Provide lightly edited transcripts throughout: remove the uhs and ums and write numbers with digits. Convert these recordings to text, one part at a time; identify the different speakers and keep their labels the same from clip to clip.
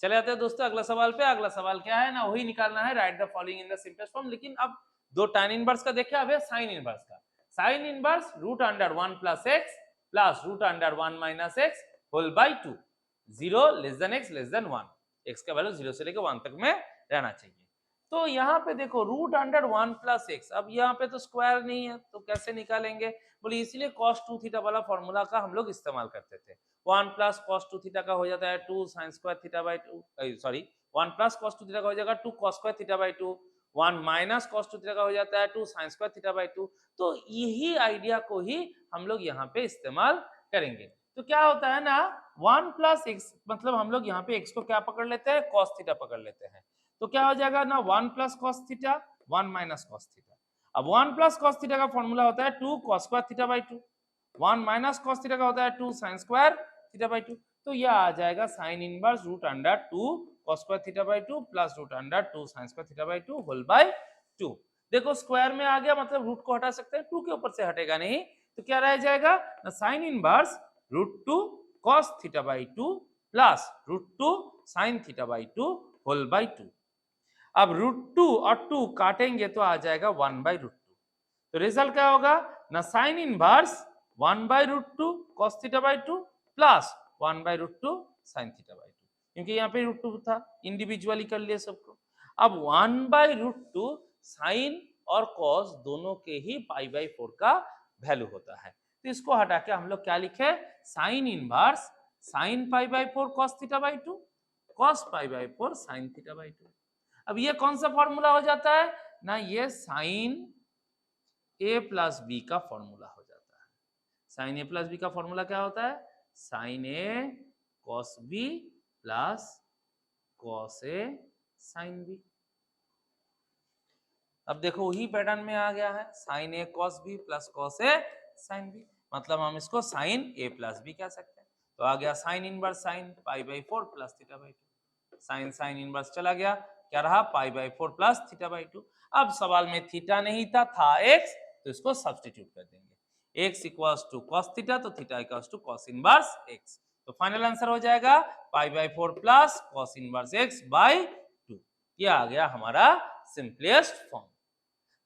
Speaker 1: चले जाते हैं दोस्तों अगला सवाल पे। अगला सवाल क्या है ना, वही निकालना है, write the following in the simplest form. लेकिन अब दो tan इनवर्स का देखे, अब साइन इनवर्स का। Sine inverse root under 1 plus x plus root under 1 minus x whole by 2, 0 less than x less than 1, x का वैल्यू 0 से लेकर 1 तक में रहना चाहिए। तो यहाँ पे देखो रूट अंडर 1 प्लस एक्स, अब यहाँ पे तो स्क्वायर नहीं है तो कैसे निकालेंगे, बोले इसलिए cos 2 थीटा वाला फॉर्मूला का हम लोग इस्तेमाल करते थे। 1 प्लस cos 2 थीटा का हो जाता है 2 sin square theta by 2, sorry 1 plus cos 2 theta का हो जाएगा 2 cos square theta by 2, 1 minus cos 2 theta का हो जाता है 2 sin स्क्वायर थीटा बाई 2। तो यही आइडिया को ही हम लोग यहाँ पे इस्तेमाल करेंगे। तो क्या होता है ना 1 प्लस एक्स, मतलब हम लोग यहाँ पे x को क्या पकड़ लेते हैं, cos थीटा पकड़ लेते हैं। तो क्या हो जाएगा ना 1 plus cos theta 1 minus cos theta. अब 1 प्लस cos थीटा का फॉर्मूला होता है 2 cos square theta by 2, 1 minus cos theta का होता है 2 sin स्क्वायर थीटा बाई 2। तो यह आ जाएगा sine inverse root under 2 cos square theta by 2 plus root under 2 sin square theta by 2 whole by 2। देखो स्क्वायर में आ गया, मतलब रूट को हटा सकते हैं, 2 के ऊपर से हटेगा नहीं, तो क्या रह जाएगा ना sine inverse root 2 cos theta by 2 plus root 2 sin theta by 2 whole by 2। अब रूट 2 और 2 काटेंगे तो आ जाएगा 1 बाई रूट 2। तो रिजल्ट क्या होगा ना sine inverse 1 by root 2 cos theta by 2 plus 1 by root 2 sin theta by 2, क्योंकि यहाँ पे रूट 2 था, इंडिविजुअली कर लिए सबको। अब 1 बाई रूट 2 साइन और cos दोनों के ही पाई बाई 4 का वैल्यू होता है। तो इसको हटा के हम लोग क्या लिखे, sign inverse sine pi by 4 cos theta by 2 cos pi by 4 sin theta by 2। अब ये कौन सा फॉर्मूला हो जाता है ना, ये साइन ए प्लस बी का फॉर्मूला हो जाता है। साइन ए प्लस बी का फॉर्मूला क्या होता है, sign A cos B plus cos A sine B. अब देखो वही पैटर्न में आ गया है, sign A cos B plus cos A sine B, मतलब हम इसको साइन ए प्लस बी कह सकते हैं। तो आ गया sine inverse sine pi by 4 plus theta by 2, sine sine inverse चला गया, क्या रहा pi by 4 plus theta by 2। अब सवाल में थीटा नहीं था एक्स, तो इसको सब्स्टिट्यूट कर देंगे, x equals to cos theta, तो theta equals to cos inverse x. तो फाइनल आंसर हो जाएगा pi by 4 plus cos inverse x by 2। ये आ गया हमारा सिंपलेस्ट फॉर्म।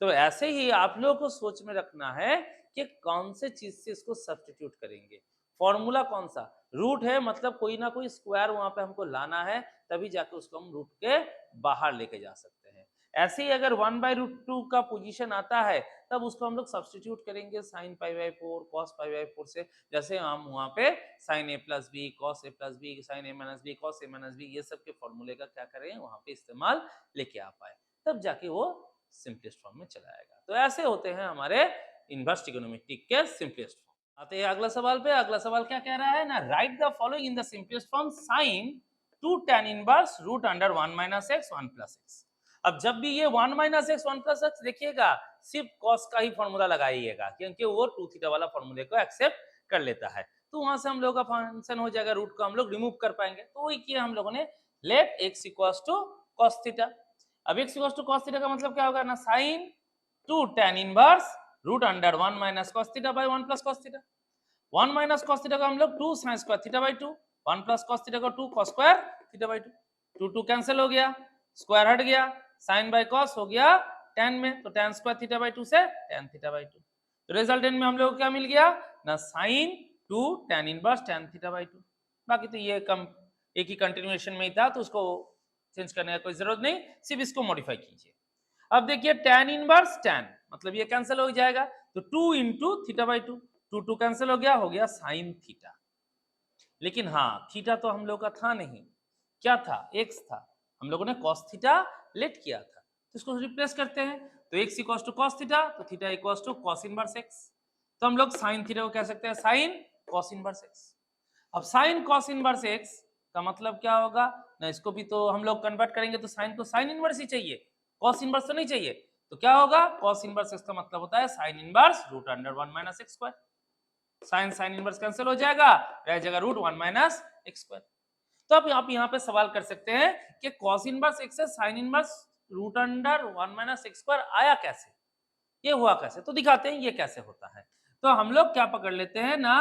Speaker 1: तो ऐसे ही आप लोगों को सोच में रखना है कि कौन से चीज से इसको सब्स्टिट्यूट करेंगे। फॉर्मूला कौन सा, रूट है, मतलब कोई ना कोई स्क्वायर वहां पे हमको लाना है, तभी जाके उसको हम रूट के बाहर लेके जा सकते हैं। ऐसे ही अगर 1 बाई रूट 2 का पोजीशन आता है तब उसको हम लोग सब्स्टिट्यूट करेंगे sign pi by 4 cos pi by 4 से। जैसे हम वहां पे sign A plus B cos A plus B sign A minus B cos A minus B, ये सब के फॉर्मूले का क्या करें वहां पे इस्तेमाल लेके आ पाए, तब जाके वो सिंपलेस्ट फॉर्म में चला आएगा। तो ऐसे होते हैं हमारे इनवर्स ट्रिगोनोमेट्रिक के सिंपलेस्ट फॉर्म। आते हैं अगला सवाल पे। अगला सवाल क्या कह रहा है ना, write the following in the simplest form sine 2 tan inverse root under 1 minus x 1 plus x. अब जब भी ये 1 माइनस एक्स 1 प्लस एक्स देखिएगा, सिर्फ cos का ही फॉर्मूला लगाइएगा, क्योंकि वो 2 थीटा वाला फॉर्मूले को एक्सेप्ट कर लेता है। तो वहां से हम लोग का फंक्शन हो जाएगा, रूट को हम लोग रिमूव कर पाएंगे। तो वही किया हम लोगों ने, let x equals to cos theta. अब x equals to cos theta का मतलब क्या होगा ना, sine 2 tan inverse root under 1 minus cos theta by 1 plus cos theta. 1 minus cos theta का हम लोग 2 sin square theta by 2, 1 plus cos theta का 2 cos square theta by 2, 2 cancel हो गया, स्क्वायर हट गया, sin बाय cos हो गया tan में, तो tan स्क्वायर थीटा बाय 2 से tan थीटा बाय 2। तो रिजल्टेंट में हम लोग को क्या मिल गया ना, sin 2 tan inverse tan theta by 2। बाकी तो ये कम एक ही कंटिन्यूएशन में ही था, तो उसको चेंज करने का कोई जरूरत नहीं, सिर्फ इसको मॉडिफाई कीजिए। अब देखिए tan इनवर्स tan, मतलब ये कैंसिल हो जाएगा, तो 2 इंटू थीटा बाई 2, 2 कैंसिल हो गया साइन थीटा। लेकिन हाँ थीटा तो हम लोग का था नहीं, क्या था, एक्स था, हम लोगों ने cos थीटा लेट किया था, तो इसको रिप्लेस करते हैं। तो x equals to cos theta, तो theta equals to cos inverse x। तो हम लोग साइन थीटा को कह सकते हैं साइन cos इनवर्स x। अब साइन cos इनवर्स x का मतलब क्या होगा ना, इसको भी तो हम लोग कन्वर्ट करेंगे, तो साइन को साइन इनवर्स ही चाहिए, cos इनवर्स तो नहीं चाहिए। तो क्या होगा, cos इनवर्स x का मतलब होता है sine inverse root under 1 minus x square. Sine sine inverse cancel हो जाएगा, रह जाएगा रूट 1 माइनस एक्स स्क्वायर। तो अब आप यहाँ पे सवाल कर सकते हैं कि cos इनवर्स x से sine inverse root under 1 minus x square आया कैसे, ये हुआ कैसे, तो दिखाते हैं ये कैसे होता है। तो हम लोग क्या पकड़ लेते हैं ना,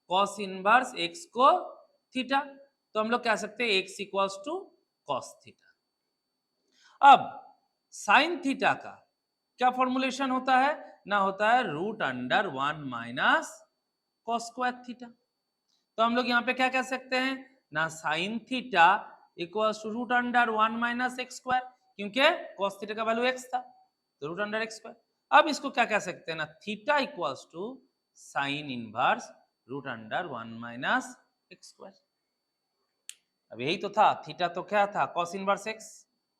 Speaker 1: cos इनवर्स x को थीटा, तो हम लोग कह सकते हैं x equals to cos theta. अब साइन थीटा का क्या फॉर्मुलेशन होता है ना, होता है root under 1 minus cos square theta. तो हम लोग यहाँ पे क्या कह सकते हैं ना, sine theta equals to root under 1 minus x square, क्योंकि कॉस थीटा का वैल्यू x था तो रूट अंडर एक्स स्क्वायर। अब इसको क्या कह सकते हैं ना, theta equals to sine inverse root under 1 minus x square. अब यही तो था, थीटा तो क्या था कॉस इनवर्स x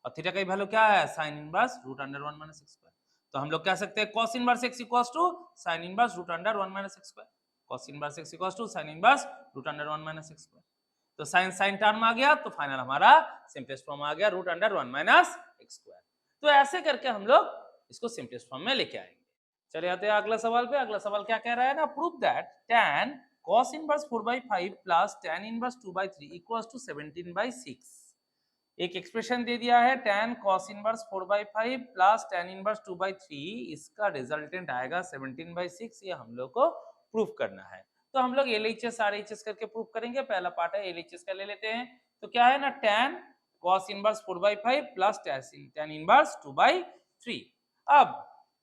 Speaker 1: और थीटा का वैल्यू क्या है sine inverse root under 1 minus x square. तो हम लोग कह सकते हैं cos inverse x equals to sin inverse root under 1 minus x square. cos inverse x equals to sin inverse root under 1 minus x square. तो sin sin term आ गया, तो फाइनल हमारा सिंपलेस्ट फॉर्म आ गया root under 1 minus x square. तो ऐसे करके हम लोग इसको सिंपलेस्ट फॉर्म में लेके आएंगे। चलिए आते हैं अगला सवाल पे। अगला सवाल क्या कह रहा है ना, prove that tan cos inverse 4/5 plus tan inverse 2/3 equals to 17/6। एक एक्सप्रेशन दे दिया है tan cos inverse 4/5 plus tan inverse 2/3, इसका रिजल्टेंट आएगा 17/6। ये हम लोग को प्रूफ करना है। तो हम लोग LHS RHS करके प्रूफ करेंगे। पहला पार्ट है LHS का ले लेते हैं। तो क्या है ना, tan cos inverse 4/5 plus tan inverse 2/3। अब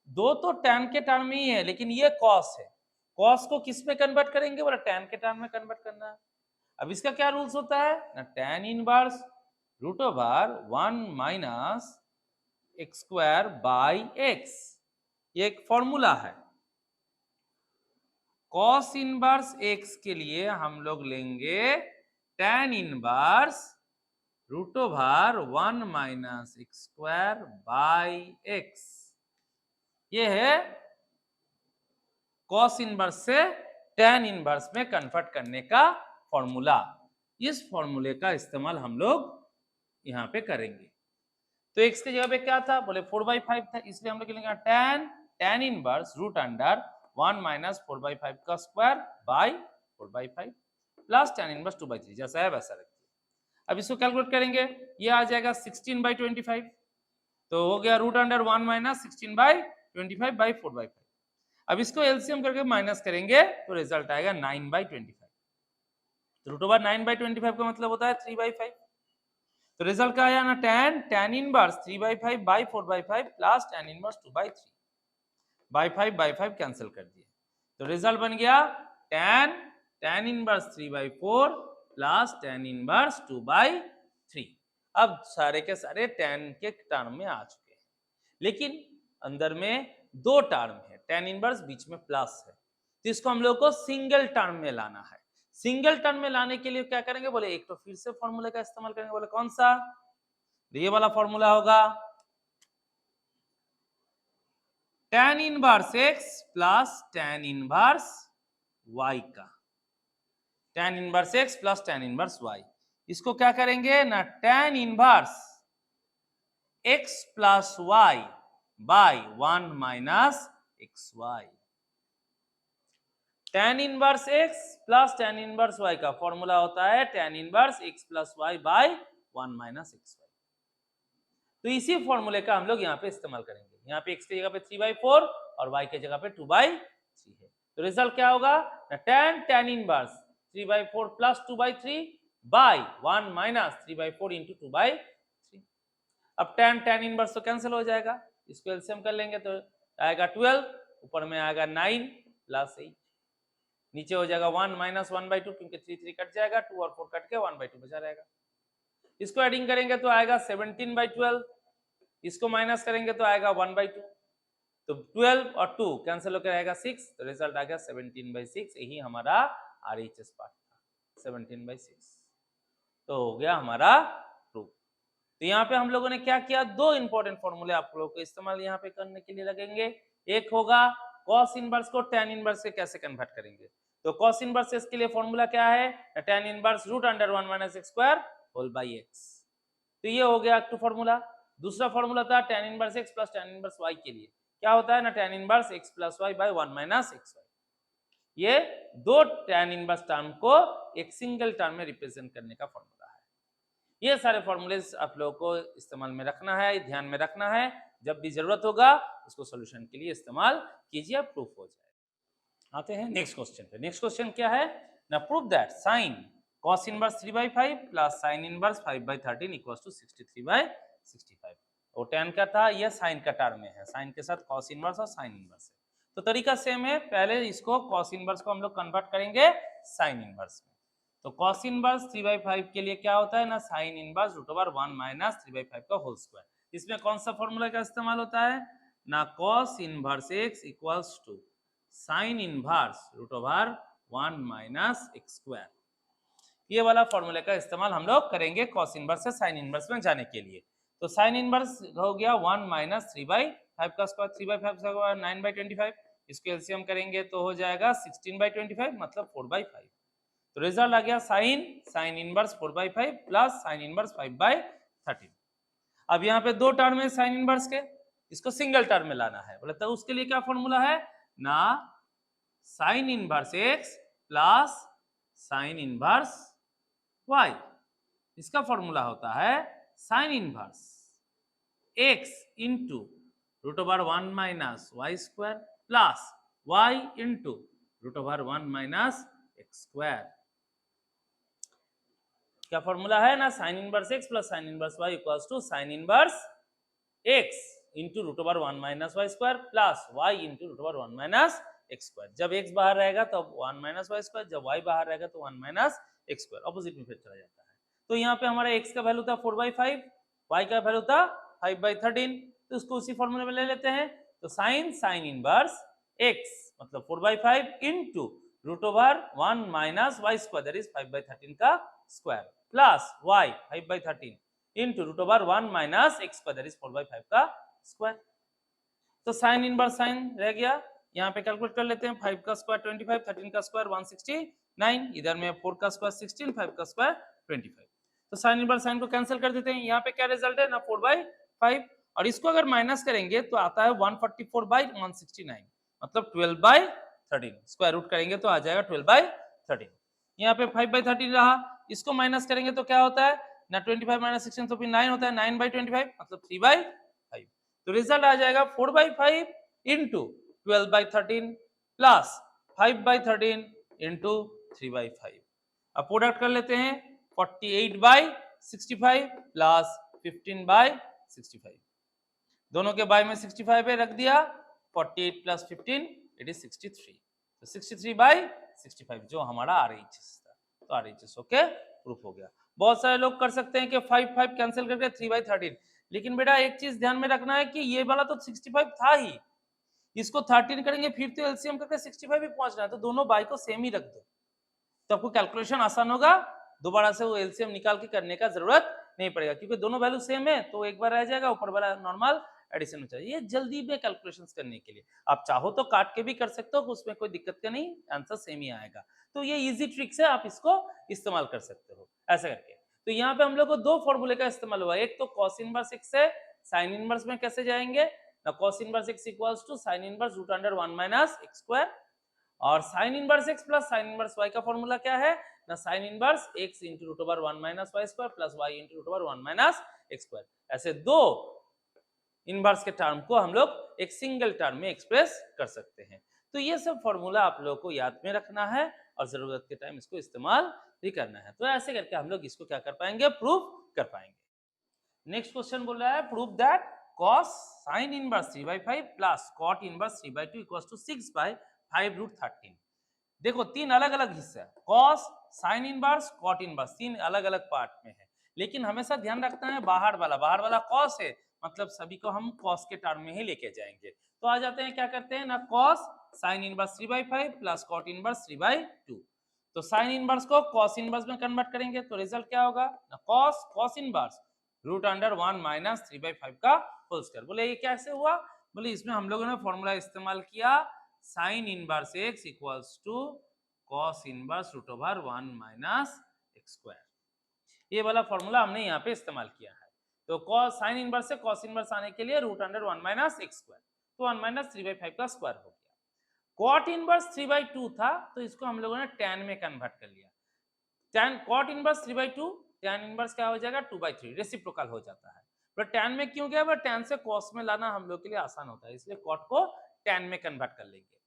Speaker 1: दो तो tan के टर्म ही है, लेकिन ये cos है। cos को किस में कन्वर्ट करेंगे, बोला tan के टर्म में कन्वर्ट करना है। अब इसका क्या रूल्स होता है ना, tan inverse root over 1 minus x square by x, ये एक फॉर्मूला है। cos इनवर्स x के लिए हम लोग लेंगे tan inverse root over 1 minus x square by x. ये है cos इनवर्स से tan इनवर्स में कन्वर्ट करने का फॉर्मूला। इस फॉर्मूले का इस्तेमाल हम लोग यहाँ पे करेंगे। तो x की जगह पे क्या था, बोले 4/5 था, इसलिए हम लोग लिखेंगे tan inverse root under 1 minus 4/5 का square by 4/5 plus tan inverse 2/3, जैसा है वैसा रखिए। अब इसको कैलकुलेट करेंगे, ये आ जाएगा 16/25। तो हो गया रूट अंडर 1 माइनस 16/25 बाई 4/5। अब इसको एलसीएम करके माइनस करेंगे तो रिजल्ट आएगा 9/25। तो रूट ओवर 9/25 का मतलब होता है 3/5। तो रिजल्ट क्या आया ना, tan inverse 3/5 by 4/5 plus tan inverse 2/3 by 5 cancel कर दिए। तो रिजल्ट बन गया tan inverse 3/4 plus tan inverse 2/3। अब सारे के सारे tan के टर्म में आ चुके हैं, लेकिन अंदर में दो टर्म है, tan इनवर्स बीच में प्लस है, तो इसको हम लोग को सिंगल टर्म में लाना है। सिंगल टर्म में लाने के लिए क्या करेंगे, बोले एक तो फिर से फॉर्मूले का इस्तेमाल करेंगे। बोले कौन सा, ये वाला फॉर्मूला होगा tan inverse x plus tan inverse y का, tan inverse x plus tan inverse y। इसको क्या करेंगे ना, tan inverse x plus y by 1 minus xy। tan inverse x plus tan inverse y का फॉर्मूला होता है tan inverse x plus y by 1 minus xy। तो इसी फॉर्मूले का हम लोग यहाँ पे इस्तेमाल करेंगे। यहाँ पे x की जगह पे 3/4 और y की जगह पे 2/3 है। तो रिजल्ट क्या होगा, tan inverse 3/4 plus 2/3 by 1 minus 3/4 into 2/3। अब tan इनवर्स तो कैंसिल हो जाएगा, इसको एलसीएम कर लेंगे तो आएगा 12, ऊपर में आएगा 9 प्लस 8, नीचे हो जाएगा 1 माइनस 1/2, क्योंकि 3 कट जाएगा, 2 और 4 कट के 1/2 बचा रहेगा। इसको एडिंग करेंगे तो आएगा 17/12, इसको माइनस करेंगे तो आएगा 1/2। तो 12 और 2 कैंसिल होकर आएगा 6, तो रिजल्ट आ गया 17/6। यही हमारा RHS पार्ट था, 17/6। तो हो गया हमारा प्रूफ। तो यहाँ पे हम लोगों ने क्या किया, दो इंपॉर्टेंट फॉर्मूले आप लोगों को इस्तेमाल यहाँ पे करने के लिए लगेंगे। एक होगा cos इनवर्स को tan इनवर्स से कैसे कन्वर्ट करेंगे। तो cos इनवर्स के लिए फॉर्मूला क्या है, tan inverse root under 1 minus x square whole by x. तो ये हो गया एक फॉर्मूला। दूसरा फॉर्मूला था tan inverse x plus tan inverse y के लिए, क्या होता है ना, tan inverse x plus y by 1 minus xy। ये दो tan इनवर्स टर्म को एक सिंगल टर्म में रिप्रेजेंट करने का फॉर्मूला है। ये सारे फॉर्मूलेस आप लोगों को इस्तेमाल में रखना है, ध्यान में रखना है, जब भी जरूरत होगा उसको सॉल्यूशन के लिए इस्तेमाल कीजिए, प्रूफ हो जाए। आते हैं नेक्स्ट क्वेश्चन पे। नेक्स्ट क्वेश्चन क्या है ना, prove that sine cos inverse 3/5 plus sine inverse 5/13 equals to 63/65। वो tan का था, ये साइन का टर्म में है, साइन के साथ cos इनवर्स और साइन इनवर्स है। तो तरीका सेम है, पहले इसको cos इनवर्स को हम लोग कन्वर्ट करेंगे साइन इनवर्स में। तो cos इनवर्स 3/5 के लिए क्या होता है ना, साइन इनवर्स √1 माइनस 3/5 का होल स्क्वायर। इसमें कौन सा फॉर्मूला का इस्तेमाल होता है ना, cos inverse x equals to sine inverse √1 minus x square. ये वाला फॉर्मूले का इस्तेमाल हम लोग करेंगे cos इनवर्स से साइन इनवर्स में जाने के लिए। तो साइन इनवर्स हो गया 1 माइनस 3/5 का स्क्वायर, 3/5 का स्क्वायर 9/25, इसको एलसीएम करेंगे तो हो जाएगा 16/25 मतलब 4/5। तो रिजल्ट आ गया sine inverse 4/5 plus sine inverse 5/13। अब यहाँ पे दो टर्म है साइन इनवर्स के, इसको सिंगल टर्म में लाना है, बोले तो उसके लिए क्या फॉर्मूला है ना, sine inverse x plus sine inverse y। इसका फॉर्मूला होता है sine inverse x into √1 minus y square plus y into √1 minus x square. क्या फॉर्मूला है ना, sine inverse x plus sine inverse y equals to sine inverse x into √1 minus y square plus y into √1 minus x square. जब x बाहर रहेगा तो 1 minus y square, जब y बाहर रहेगा तो 1 माइनस एक्स स्क्वायर, ऑपोजिट में फिर चला जाता है। तो यहाँ पे हमारा x का वैल्यू था 4/5, y का वैल्यू था 5/13, तो इसको उसी फॉर्मूले में ले लेते हैं। तो साइन इनवर्स x मतलब 4/5 into √1 minus y square that is 5/13 का square plus y 5/13 into √1 minus x square that is 4/5 का स्क्वायर। तो साइन इनवर्स साइन रह गया, यहाँ पे कैलकुलेट कर लेते हैं। 5 का स्क्वायर 25, 13 का स्क्वायर 169, इधर में 4 का स्क्वायर 16, 5 का स्क्वायर 25। तो साइन इनवर्स साइन को कैंसिल कर देते हैं। यहाँ पे क्या रिजल्ट है ना 4/5, और इसको अगर माइनस करेंगे तो आता है 144/169 मतलब 12/13। स्क्वायर रूट करेंगे तो आ जाएगा 12/13। यहाँ पे 5/13 रहा, इसको माइनस करेंगे तो क्या होता है ना 25 माइनस 16 तो फिर 9 होता है, 9/25 मतलब 3/5। तो रिजल्ट आ जाएगा 4/5 इंटू 12/13 प्लस 5/13 इंटू 3/5। अब प्रोडक्ट कर लेते हैं, 48/65 प्लस 15/65, दोनों के बाय में 65 है रख दिया, 48 प्लस 15 इट इज 63। तो 63/65 जो हमारा RHS था, तो RHS ओके प्रूफ हो गया। बहुत सारे लोग कर सकते हैं कि 5 कैंसिल करके 3/13, लेकिन बेटा एक चीज ध्यान में रखना है कि ये वाला तो 65 था ही, इसको 13 करेंगे फिर तो एलसीएम करके 65 भी पहुंचना है, तो दोनों बाय को सेम ही रख दो तो आपको कैलकुलेशन आसान होगा, दोबारा से वो एलसीएम निकाल के करने का जरूरत नहीं पड़ेगा, क्योंकि दोनों वैल्यू सेम है तो एक बार रह जाएगा, ऊपर वाला नॉर्मल एडिशन हो चाहिए। ये जल्दी में कैलकुलेशंस करने के लिए आप चाहो तो काट के भी कर सकते हो, उसमें कोई दिक्कत का नहीं, आंसर सेम ही आएगा। तो ये इजी ट्रिक्स है, आप इसको इस्तेमाल कर सकते हो ऐसा करके। तो यहाँ पे हम लोग को दो फॉर्मूले का इस्तेमाल हुआ, एक तो कॉस इनवर्स x से साइन इनवर्स में कैसे जाएंगे ना, cos inverse x equals to sine inverse √1 minus x square, और sine inverse x plus sine inverse y का फॉर्मूला क्या है ना, sine inverse x into √1 minus y square plus y into √1 minus x square. ऐसे दो inverse के term को हम लोग एक सिंगल टर्म में एक्सप्रेस कर सकते हैं। तो ये सब फॉर्मूला आप लोगों को याद में रखना है और जरूरत के टाइम इसको इस्तेमाल भी करना है। तो ऐसे करके हम लोग इसको क्या कर पाएंगे, प्रूफ कर पाएंगे। नेक्स्ट क्वेश्चन बोल रहा है, prove that cos sin inverse 3/5 plus cot inverse 3/2 equals to 6/5√13। देखो तीन अलग अलग हिस्से हैं, cos sin inverse cot inverse, तीन अलग अलग पार्ट में है, लेकिन हमेशा ध्यान रखना है बाहर वाला cos है, मतलब सभी को हम cos के टर्म में ही लेके जाएंगे। तो आ जाते हैं, क्या करते हैं ना, cos sin inverse 3/5 plus cot inverse 3/2। तो sin इनवर्स को cos इनवर्स में कन्वर्ट करेंगे तो रिजल्ट क्या होगा ना, cos इनवर्स √1 माइनस 3/5 का होल स्क्वायर। बोले ये कैसे हुआ, बोले इसमें हम लोगों ने फॉर्मूला इस्तेमाल किया sine inverse x equals to cos inverse √1 minus x square, ये वाला फॉर्मूला हमने यहाँ पे इस्तेमाल किया है। तो cos साइन इनवर्स से cos इनवर्स आने के लिए √1 माइनस एक्स स्क्वायर, तो 1 माइनस 3/5 का स्क्वायर हो गया। cot इनवर्स 3/2 था तो इसको हम लोगों ने tan में कन्वर्ट कर लिया, tan cot inverse 3/2, tan inverse क्या हो जाएगा 2/3, रेसिप्रोकल हो जाता है। पर tan में क्यों गया, पर tan से cos में लाना हम लोग के लिए आसान होता है, इसलिए cot को tan में कन्वर्ट कर लेंगे।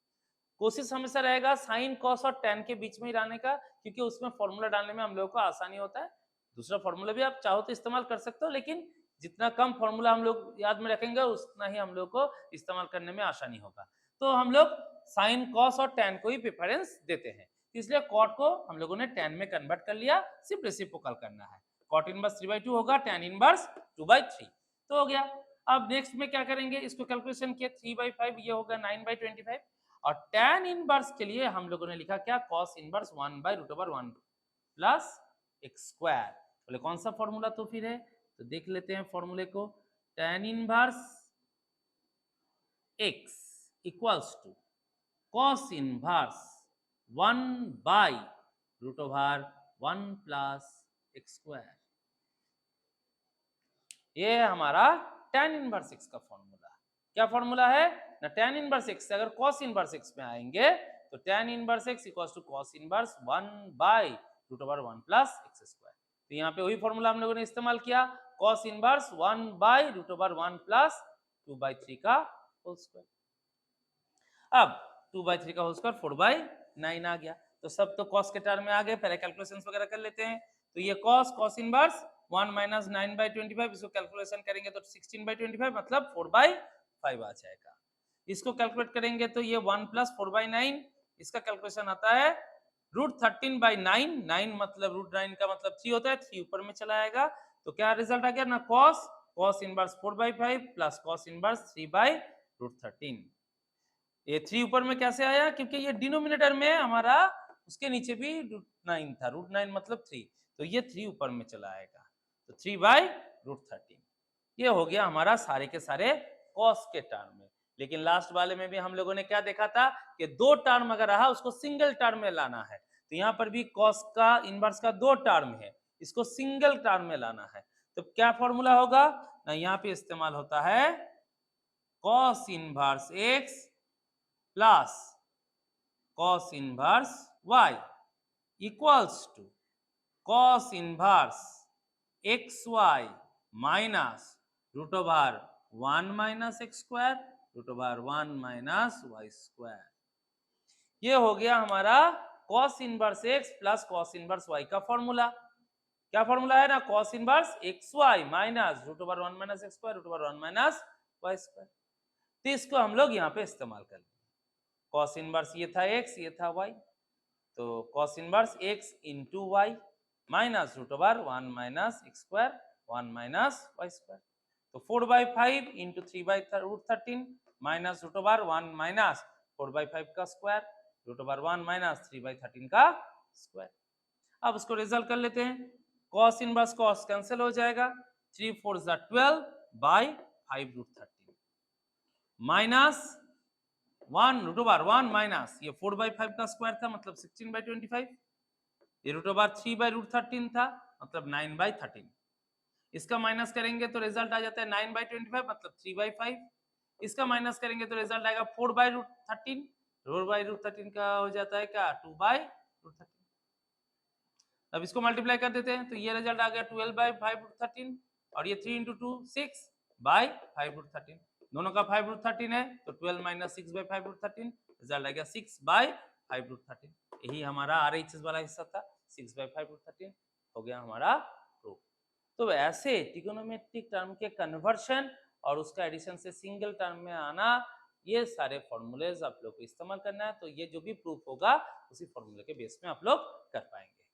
Speaker 1: कोशिश हमेशा रहेगा साइन कॉस और टेन के बीच में ही रहने का, क्योंकि उसमें फॉर्मूला डालने में हम लोगों को आसानी होता है। दूसरा फॉर्मूला भी आप चाहो तो इस्तेमाल कर सकते हो, लेकिन जितना कम फॉर्मूला हम लोग याद में रखेंगे उतना ही हम लोग को इस्तेमाल करने में आसानी होगा। तो हम लोग साइन कॉस और टेन को ही प्रेफरेंस देते हैं, इसलिए कॉट को हम लोगों ने टेन में कन्वर्ट कर लिया, सिर्फ रेसिप्रोकल करना है। कॉट इनवर्स 3/2 होगा, टेन इनवर्स 2/3 तो हो गया। अब नेक्स्ट में क्या करेंगे, इसको कैलकुलेशन किया 3/5, ये होगा 9/25 और टेन इनवर्स के लिए हम लोगों ने लिखा क्या, cos inverse 1/√1 plus x square. बोले कौन सा फॉर्मूला तो फिर है, तो देख लेते हैं फॉर्मूले को। Tan inverse x equals to cos inverse 1/√1 plus x square. ये है हमारा टेन इनवर्स एक्स का फॉर्मूला। क्या फॉर्मूला है ना, टेन इनवर्स एक्स से अगर कॉस इनवर्स एक्स में आएंगे तो tan inverse x equals to cos inverse 1/√1 plus x square. तो यहाँ पे वही फॉर्मूला हम लोगों ने इस्तेमाल किया, कॉस इनवर्स 1/√1 प्लस 2/3 का होल स्क्वायर। अब 2/3 का होल स्क्वायर 4/9 आ गया, तो सब तो कॉस के टर्म में आ गए। पहले कैलकुलेशंस वगैरह कर लेते हैं। तो ये कॉस इनवर्स 1 माइनस 9/25, इसको कैलकुलेशन करेंगे तो 16/25 मतलब 4/5 आ जाएगा। इसको कैलकुलेट करेंगे तो ये 1 प्लस 4/9, इसका कैलकुलेशन आता है √13/9, 9 मतलब √9 का मतलब 3 होता है, 3 ऊपर में चला आएगा। तो क्या रिजल्ट आ गया ना, cos inverse 4/5 plus cos inverse 3/√13। ये 3 ऊपर में कैसे आया, क्योंकि ये डिनोमिनेटर में हमारा उसके नीचे भी √9 था, √9 मतलब 3, तो ये 3 ऊपर में चला आएगा, तो 3/√13। ये हो गया हमारा सारे के सारे कॉस के टर्म में। लेकिन लास्ट वाले में भी हम लोगों ने क्या देखा था कि दो टर्म अगर रहा उसको सिंगल टर्म में लाना है। तो यहाँ पर भी कॉस का इनवर्स का दो टर्म है, इसको सिंगल टर्म में लाना है। तो क्या फॉर्मूला होगा ना, यहाँ पे इस्तेमाल होता है cos inverse x plus cos inverse y equals to cos inverse xy minus √1 minus x square √1 minus y square. ये हो गया हमारा cos inverse x plus cos inverse y का फॉर्मूला। क्या फॉर्मूला है ना, cos inverse xy minus √1 minus x square √1 minus y square. तो इसको हम लोग यहाँ पे इस्तेमाल कर लेंगे। कॉस इनवर्स ये था x, ये था y, तो cos inverse x into y minus √1 minus x square 1 minus y square. तो 4/5 इंटू 3/√13 माइनस √1 माइनस 4/5 का स्क्वायर √1 माइनस 3/13 का स्क्वायर। अब उसको रिजल्ट कर लेते हैं। कॉस इनवर्स कॉस कैंसिल हो जाएगा, 3 4 12/5√13 माइनस 1 माइनस ये 4/5 का स्क्वायर था मतलब 16/25, ये √3/√13 था मतलब 9/13। इसका माइनस करेंगे तो रिजल्ट आ जाता है 9/25 मतलब 3/5। इसका माइनस करेंगे तो रिजल्ट आएगा 4/√13, 4/√13 का हो जाता है क्या 2/√13। अब इसको मल्टीप्लाई कर देते हैं तो ये रिजल्ट आ गया 12/5√13 और ये 3 × 2 6/5√13, दोनों का 5√13 है तो 12 माइनस 6/5√13 रिजल्ट आ गया 6/5√13। यही हमारा RHS वाला हिस्सा था, 6/5√13 हो गया हमारा प्रूफ। तो ऐसे ट्रिगोनोमेट्रिक टर्म के कन्वर्शन और उसका एडिशन से सिंगल टर्म में आना, ये सारे फॉर्मूलेज आप लोग को इस्तेमाल करना है। तो ये जो भी प्रूफ होगा उसी फॉर्मूले के बेस में आप लोग कर पाएंगे।